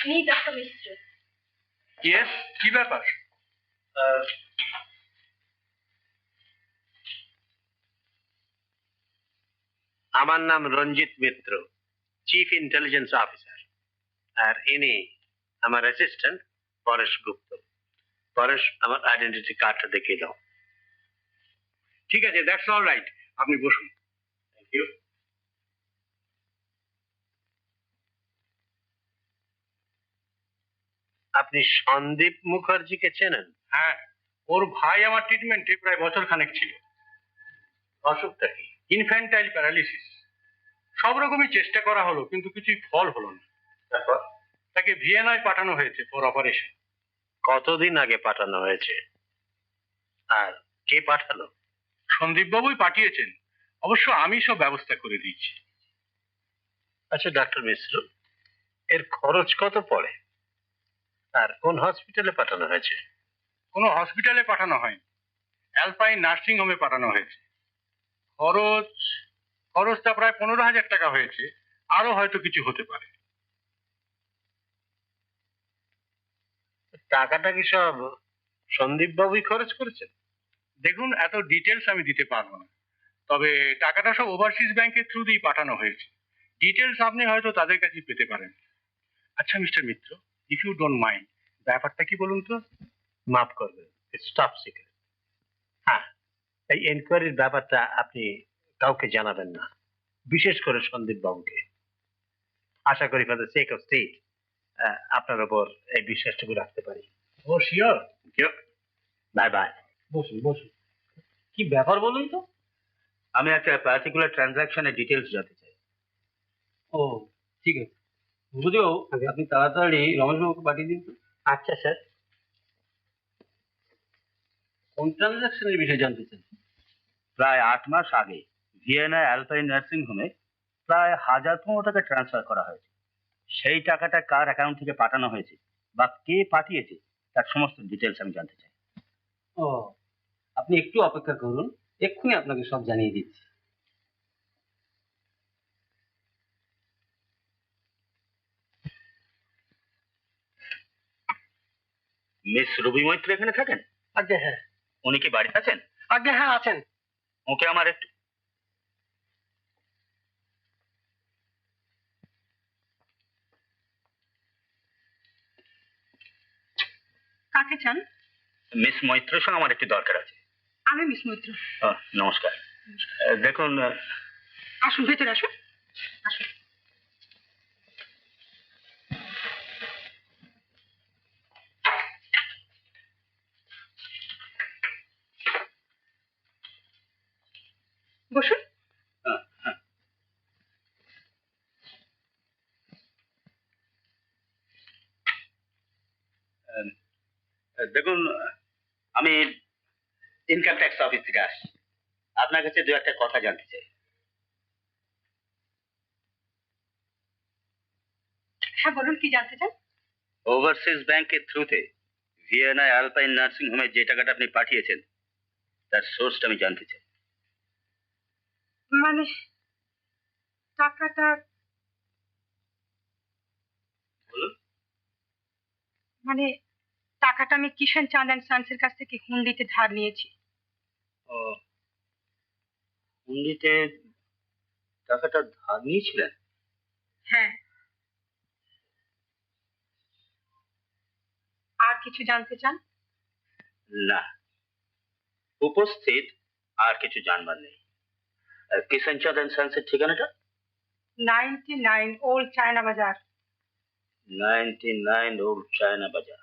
Need Dr. Mistry. Yes, কি ব্যাপার? আমার নাম রঞ্জিত মিত্র, চিফ ইন্টেলিজেন্স অফিসার, আর ইনি আমার অ্যাসিস্ট্যান্ট পরেশ গুপ্ত। পরেশ, আমার আইডেন্টিটি কার্ডটা দেখিয়ে দাও। ঠিক আছে, দ্যাটস অল রাইট, আপনি বসুন। Thank you. আপনি সন্দীপ মুখার্জিকে চেনেন? হ্যাঁ, ওর ভাই আমার ট্রিটমেন্টে প্রায় বছর খানেক ছিল। অসুখটা কি? Infantile paralysis. সব রকমই চেষ্টা করা হলো, কিন্তু কিছুই ফল হলো না। তারপর তাকে ভিয়েনায় পাঠানো হয়েছে ফর অপারেশন। কতদিন আগে পাঠানো হয়েছে? আর কে পাঠালো? সন্দীপ বাবুই পাঠিয়েছেন, অবশ্য আমি সব ব্যবস্থা করে দিয়েছি। আচ্ছা ডাক্তার মিশ্র, এর খরচ কত পড়ে? আর কোন হসপিটালে পাঠানো হয়েছে? কোনো হসপিটালে পাঠানো হয়নি, অ্যালপাইন নার্সিং হোমে পাঠানো হয়েছে। খরচটা প্রায় 15,000 টাকা হয়েছে, আরো হয়তো কিছু হতে পারে। টাকাটা কি সব সন্দীপ বাবুই খরচ করেছেন? দেখুন, এত ডিটেলস আমি দিতে পারবো না, তবে টাকাটা সব ওভারসিজ ব্যাংকের থ্রু দিয়ে পাঠানো হয়েছে। ডিটেলস আপনি হয়তো তাদের কাছে পেতে পারেন। আচ্ছা mister Mitra, if you don't mind, ব্যাপারটা কি বলুন তো? মাফ করবেন, টপ সিক্রেট। হ্যাঁ, এই এনকোয়ারির ব্যাপারটা আপনি কাউকে জানাবেন না, বিশেষ করে সন্দীপ বাবুকে। আশা করি for the sake of state আপনার উপর এই বিশ্বাসটুকু রাখতে পারি। ও শিওর। Bye bye. বসুন বসুন। কি ব্যাপার বলুন তো? আমি একটা পার্টিকুলার ট্রানজাকশনের ডিটেলস জানতে চাই। ও ঠিক আছে, বুঝেও আপনি তাড়াতাড়ি রমেশবাবুকে পাঠিয়ে দিন তো। আচ্ছা স্যার। কোন ট্রানজাকশনের বিষয়ে জানতে চান? প্রায় 8 মাস আগে ভিয়েনা অ্যালপাইন নার্সিং হোমে প্রায় 1,015 টাকা ট্রান্সফার করা হয়েছে। সেই টাকাটা কার অ্যাকাউন্ট থেকে পাঠানো হয়েছে বা কে পাঠিয়েছে তার সমস্ত ডিটেলস আমি জানতে চাই। ও, আপনি একটু অপেক্ষা করুন, এক্ষুনি আপনাকে সব জানিয়ে দিচ্ছি। মিস রবি মৈত্র এখানে থাকেন? আগে হ্যাঁ। উনি কি বাড়িতে আছেন? আগে হ্যাঁ আছেন। ওকে আমার একটু। কাকে চান? মিস মৈত্রের সঙ্গে আমার একটু দরকার আছে। আমি মিস মৈত্র। নমস্কার। দেখুন, আসুন, ভেতরে আসুন। আসুন। বসুন। দেখুন, আমি ইনকাম ট্যাক্স অফিস থেকে আসছি। আপনার কাছে দু একটা কথা জানতে চাই। হ্যাঁ বলুন, কি জানতে চান? ওভারসিজ ব্যাংকের থ্রুতে ভিয়েনা অ্যালপাইন নার্সিং হোমে যে টাকাটা আপনি পাঠিয়েছেন তার সোর্সটা আমি জানতে চাই। মানে টাকাটা বলুন। মানে টাকাটা আমি কিষান চাঁদ অ্যান্ড সানসের কাছ থেকে হুন্ডিতে ধার নিয়েছি। ও, হুন্ডিতে টাকাটা ধার নিয়েছিলেন? হ্যাঁ। আর কিছু জানতে চান? না, উপস্থিত আর কিছু জানবার নেই। কিষান চাঁদ অ্যান্ড সানসের ঠিকানাটা? 99 ওল্ড চায়না বাজার। 99 ওল্ড চায়না বাজার।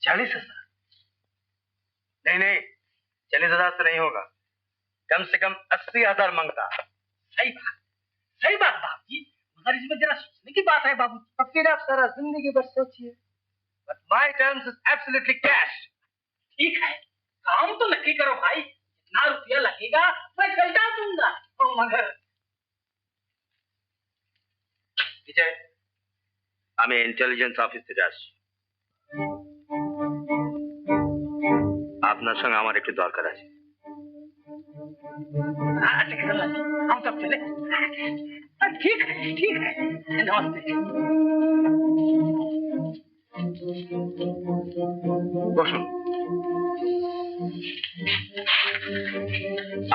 चालीस हजार? नहीं नहीं, 40,000 से नहीं होगा, कम से कम 80,000 मांगता। सही बात बाबू जी, मगर इसमें जरा सोचने की बात है बाबू जी। अब फिर आप सारा जिंदगी भर सोचिए। But my terms is absolutely cash. ठीक है, काम तो नक्की करो भाई, जितना रुपया लगेगा मैं पैसा दूंगा। मगर विजय, আমি ইন্টেলিজেন্স অফিস থেকে আসছি। আপনার সঙ্গে আমার একটু দরকার আছে। अच्छा करना हम सब चले ठीक है नमस्ते বসুন।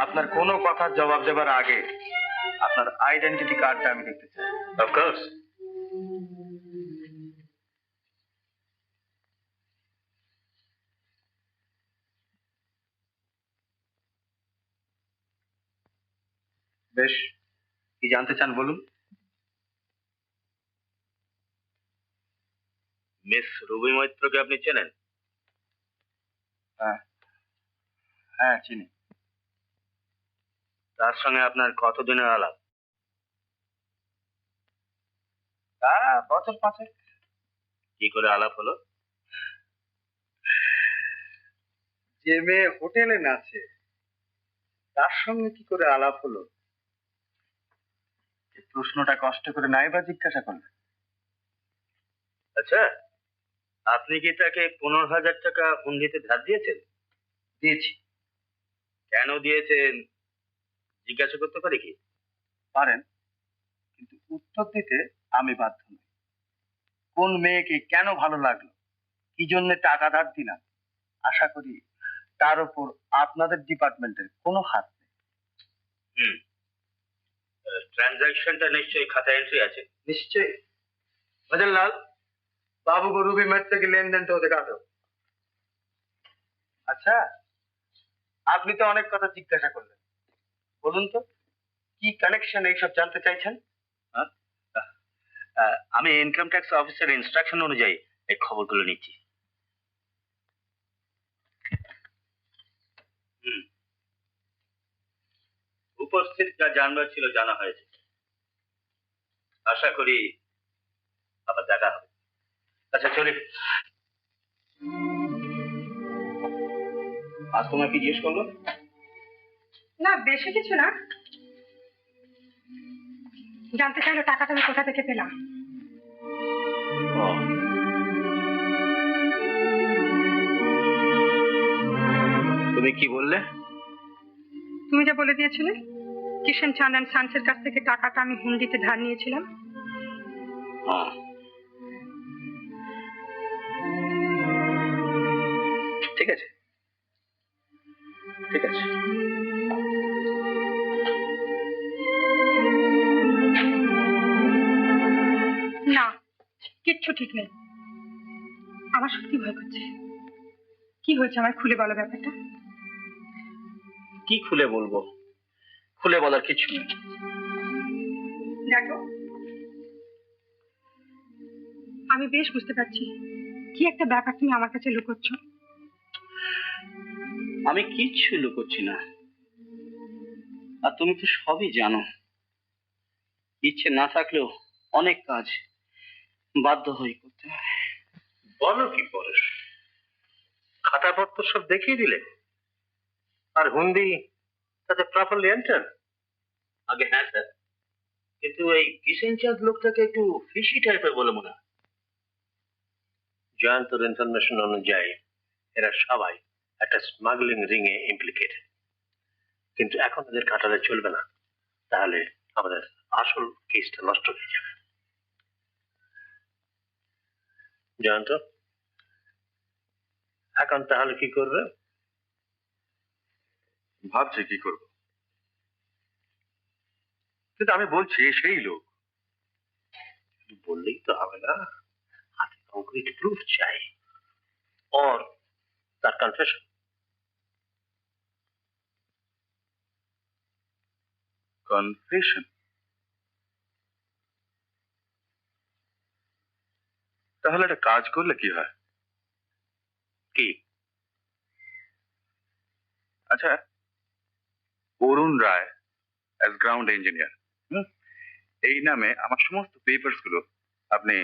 আপনার কোনো কথার জবাব দেবার আগে আপনার আইডেন্টিটি কার্ডটা আমি দেখতে চাই। অফকোর্স। বেশ, কি জানতে চান বলুন। মিস রুবি মৈত্রকে আপনি চেনেন? হ্যাঁ হ্যাঁ চিনি। তার সঙ্গে আপনার কতদিনের আলাপ? তা বছর পাঁচেক। কি করে আলাপ হলো? যে মেয়ে হোটেলে নাচে তার সঙ্গে কি করে আলাপ হলো, এই প্রশ্নটা কষ্ট করে নাই বা জিজ্ঞাসা করলেন? আচ্ছা, আপনি কি তাকে 15,000 টাকা হুন্ডিতে ধার দিয়েছেন? দিয়েছি। কেন দিয়েছেন জিজ্ঞাসা করতে পারি কি? পারেন, কিন্তু উত্তর দিতে আমি বাধ্য নই। কোন মেয়েকে কেন ভালো লাগলো, কি জন্য টাকা ধার দিলাম, আশা করি তার উপর আপনাদের ডিপার্টমেন্টের কোনো হাত নেই। ট্রানজাকশনটা নিশ্চয়ই খাতা এন্ট্রি আছে। নিশ্চয়ই। भजनलाल, बाबू को रूबी मैत्र की लेन देन तो दिखा दो। আচ্ছা, আপনি তো অনেক কথা জিজ্ঞাসা করলেন, বলুন তো কি কানেকশন এইসব জানতে চাইছেন? আমি ইনকাম ট্যাক্স অফিসারের ইনস্ট্রাকশন অনুযায়ী এই খবরগুলো নিচ্ছি। উপস্থিত যা জানবার ছিল জানা হয়েছে। আশা করি আবার দেখা হবে। আচ্ছা চলি। আজ তোমায় কি জিজ্ঞেস করলো? না, বেশি কিছু না, জানতে চাইলো টাকাটা আমি কোথা থেকে পেলাম। তুমি কি বললে? তুমি যা বলে দিয়েছিলে কিষেন চাঁদ অ্যান্ড সানসের কাছ থেকে টাকাটা আমি হুন্ডিতে ধার নিয়েছিলাম। ঠিক আছে ঠিক আছে। না, কিচ্ছু ঠিক নেই। আমার সত্যি ভয় করছে। কি হয়েছে আমার খুলে বলো ব্যাপারটা। কি খুলে বলবো? খুলে বলার কিছু নেই। দেখো, আমি বেশ বুঝতে পারছি কি একটা ব্যাপার তুমি আমার কাছে লুকোচ্ছ। আমি কিচ্ছু লুকোচ্ছি না, আর তুমি তো সবই জানো। ইচ্ছে না থাকলেও অনেক কাজ বাধ্য হয়ে করতে হয়। বলো কি পরেশ, খাতাপত্র সব দেখিয়ে দিলে? আর হুন্ডি তাতে প্রপারলি এন্টার? আগে হ্যাঁ স্যার, কিন্তু এই কিষেন চাঁদ লোকটাকে একটু ফিশি টাইপের বলে মনে হয়। জয়ন্তর ইনফরমেশন অনুযায়ী এরা সবাই একটা স্মাগলিং রিং এ ইমপ্লিকেটেড, কিন্তু এখন এদের কাটালে চলবে না, তাহলে আমাদের আসল কেসটা নষ্ট হয়ে যাবে। জয়ন্ত, এখন তাহলে কি করবে? ভাবছি কি করব, কিন্তু আমি বলছি সেই লোক। বললেই তো হবে না, হাতে কংক্রিট প্রুফ চাই, और তার কনফেশন। কনফেশন? তাহলে একটা কাজ করলে কি হয়? কি? আচ্ছা, অরুণ রায় অ্যাজ গ্রাউন্ড ইঞ্জিনিয়ার, এই নামে আমার সমস্ত পেপারস গুলো আপনি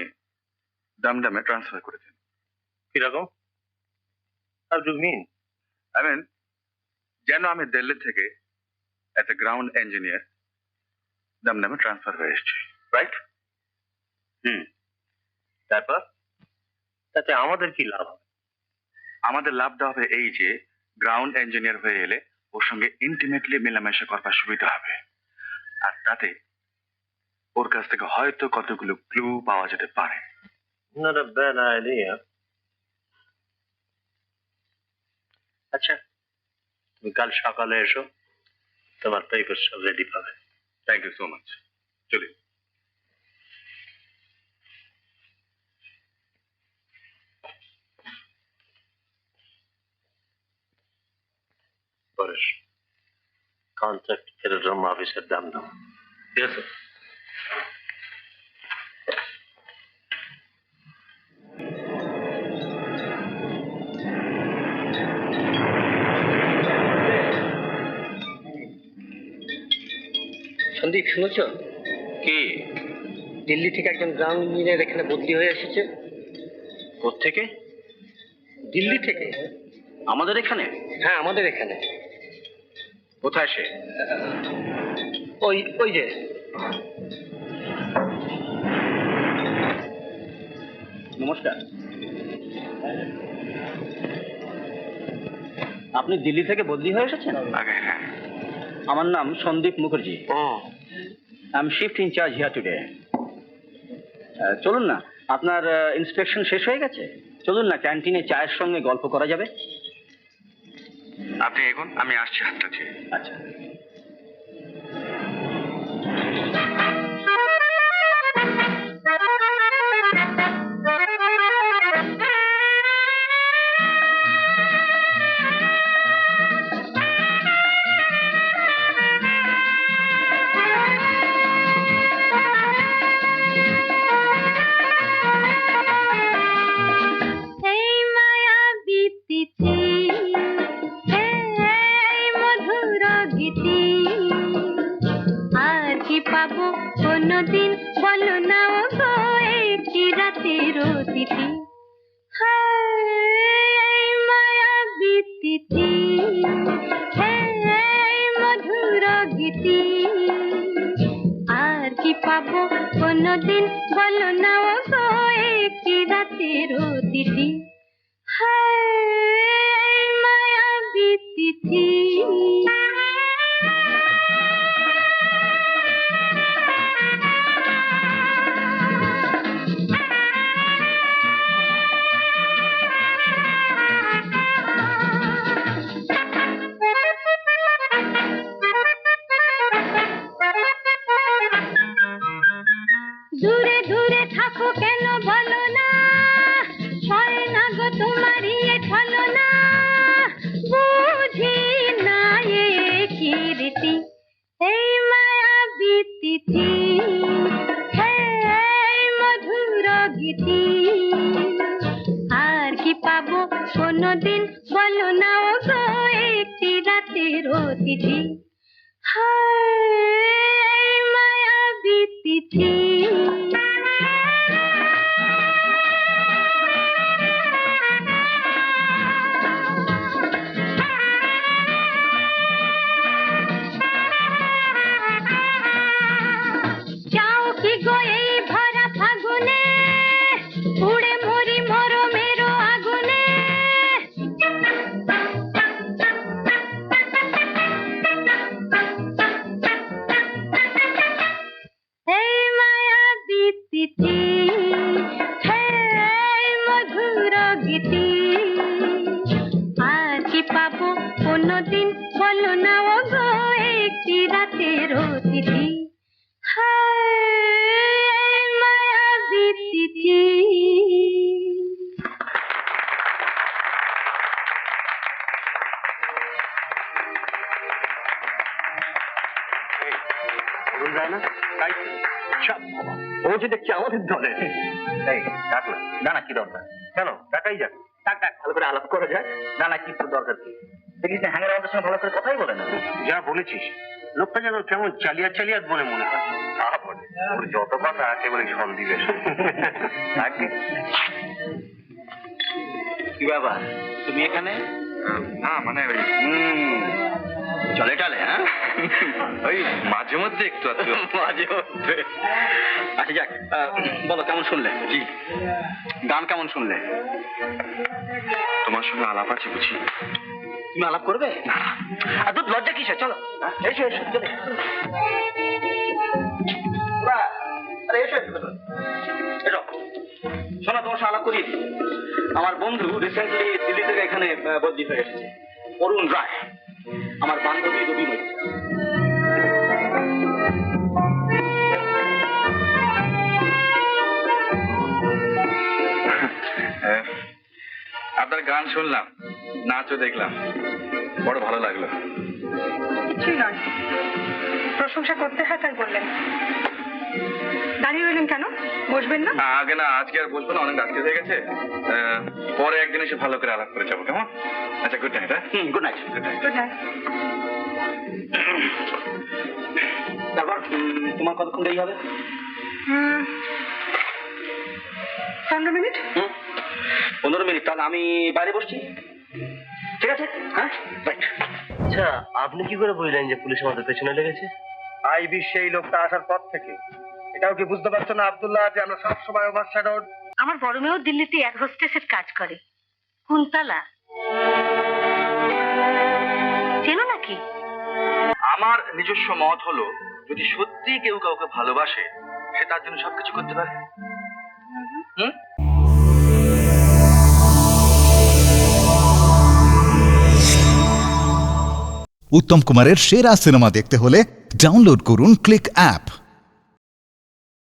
দমদমে ট্রান্সফার করেছেন। কিরকম? How do mean? I mean, যেন আমি দিল্লি থেকে এত গ্রাউন্ড ইঞ্জিনিয়ার দমদমে ট্রান্সফার হয়ে এসেছি, রাইট? তারপর তাতে আমাদের কি লাভ হবে? আমাদের লাভটা হবে এই যে গ্রাউন্ড ইঞ্জিনিয়ার হয়ে এলে ওর সঙ্গে ইন্টিমেটলি মেলামেশা করবার সুবিধা হবে, আর তাতে ওর কাছ থেকে হয়তো কতগুলো ক্লু পাওয়া যেতে পারে। Not a bad idea. আচ্ছা, তুমি কাল সকালে এসো, তোমার পেপার সব রেডি পাবে। Thank you so much. চলি। পরেশ, কন্ট্রাক্ট এরোড্রোম অফিসের দাম দাও। ঠিক আছে। সন্দীপ, শুনেছ কি? দিল্লি থেকে একজন গ্রাউন্ড ইঞ্জিনিয়ার এখানে বদলি হয়ে এসেছে। কোত্থেকে? দিল্লি থেকে। আমাদের এখানে? হ্যাঁ, আমাদের এখানে। কোথায় সে? ওই ওই যে। নমস্কার, আপনি দিল্লি থেকে বদলি হয়ে এসেছেন? আগে হ্যাঁ। আমার নাম সন্দীপ মুখার্জি। ও, I am shift incharge here today. চলুন না, আপনার ইন্সপেকশন শেষ হয়ে গেছে, চলুন না ক্যান্টিনে চায়ের সঙ্গে গল্প করা যাবে। আপনি এগোন, আমি আসছি হাতটা ছেড়ে। আচ্ছা। এই মায়াবী তিথি, এই মধুর গীতি, আর কি পাবো কোনদিন, বলো না ও গো, একটি রাতের অতিথি। এই মায়াবী তিথি, এই মধুর গীতি, আর কি পাবো কোনদিন, বলো না ও গো, একটি রাতের অতিথি। হায় মায়াবী তিথি। দূরে দূরে থাকো কেন বলো না, ছয় না গো তোমারই এ ছলনা, বুঝি না এ কি রীতি। এই মায়াবী তিথি, এই মধুর গীতি, আর কি পাবো কোনদিন, বলো না ও গো, একটি রাতের অতিথি। হায় মায়াবী তিথি। যাও কি গো এই ভরা ফাগুনে, উড়ে মরি মরমের আগুনে। এই মায়াবী তিথি, এই মধুর গীতি, আর কি পাবো কোনদিন, বলো না ও গো, একটি রাতের অতিথি। হায় মায়াবী তিথি। বলুন যায় না, তাই তো। সব বাবা, ও যে দেখছি আমাদের দলে। এই ডাক না, না না, কি দরকার? কেন টাকাই যাক, টাক টাক, ভালো করে আলাপ করা যায়। না না, কি তোর দরকার কি? দেখিস না হ্যাঙ্গার আমাদের সঙ্গে ভালো করে কথাই বলে না। যা বলেছিস, লোকটা যেন কেমন চালিয়া চালিয়াত বলে মনে হয়। তা বলে, ওর যত কথা একেবারে সন্দিবেশ। আগে কি ব্যাপার, তুমি এখানে? না মানে ওই চলে টালে, হ্যাঁ ওই মাঝে মধ্যে একটু আধটু। মাঝে মধ্যে। আচ্ছা যাক, বলো কেমন শুনলে? কি গান কেমন শুনলে? তোমার সঙ্গে আলাপ আছে বুঝি? তুমি আলাপ করবে? আর তোর লজ্জা কিসে? চলো এসো এসো চলে আরে এসো এসো এসো। শোনো, তোমার সাথে আলাপ করিয়ে দিই। আমার বন্ধু রিসেন্টলি দিল্লি থেকে এখানে বদলি হয়ে এসেছে, অরুণ রায়। আমার বান্ধবী রবি মৈত্র। আপনার গান শুনলাম, নাচও দেখলাম, বড় ভালো লাগলো। কিছুই নয়, প্রশংসা করতে হয় তাই বললেন। দাঁড়িয়ে রইলেন কেন? বসবেন না? আগে না, আজকে আর বসবো না, অনেক রাত্রি হয়ে গেছে। পরে একদিন এসে ভালো করে আলাপ করে যাবো, কেমন? আচ্ছা, good night. Good night. Good night. Good night. তারপর তোমার কতক্ষণ দেরি হবে? 15 মিনিট। 15 মিনিট? তাহলে আমি বাইরে বসছি, ঠিক আছে? হ্যাঁ, রাইট। আচ্ছা, আপনি কি করে বুঝলেন যে পুলিশ আমাদের পেছনে লেগেছে? আইবি সেই লোকটা আসার পর থেকে। এটাও কি বুঝতে পারছো না আব্দুল্লাহ, যে আমরা সবসময় ওভারশ্যাডোড? আমার বড় মেয়েও দিল্লিতে এয়ার হোস্টেসের কাজ করে। কুন্তলা চেনো নাকি? আমার নিজস্ব মত হলো, যদি সত্যি কেউ কাউকে ভালোবাসে, সে তার জন্য সবকিছু করতে পারে। উত্তম কুমারের সেরা সিনেমা দেখতে হলে ডাউনলোড করুন ক্লিক অ্যাপ।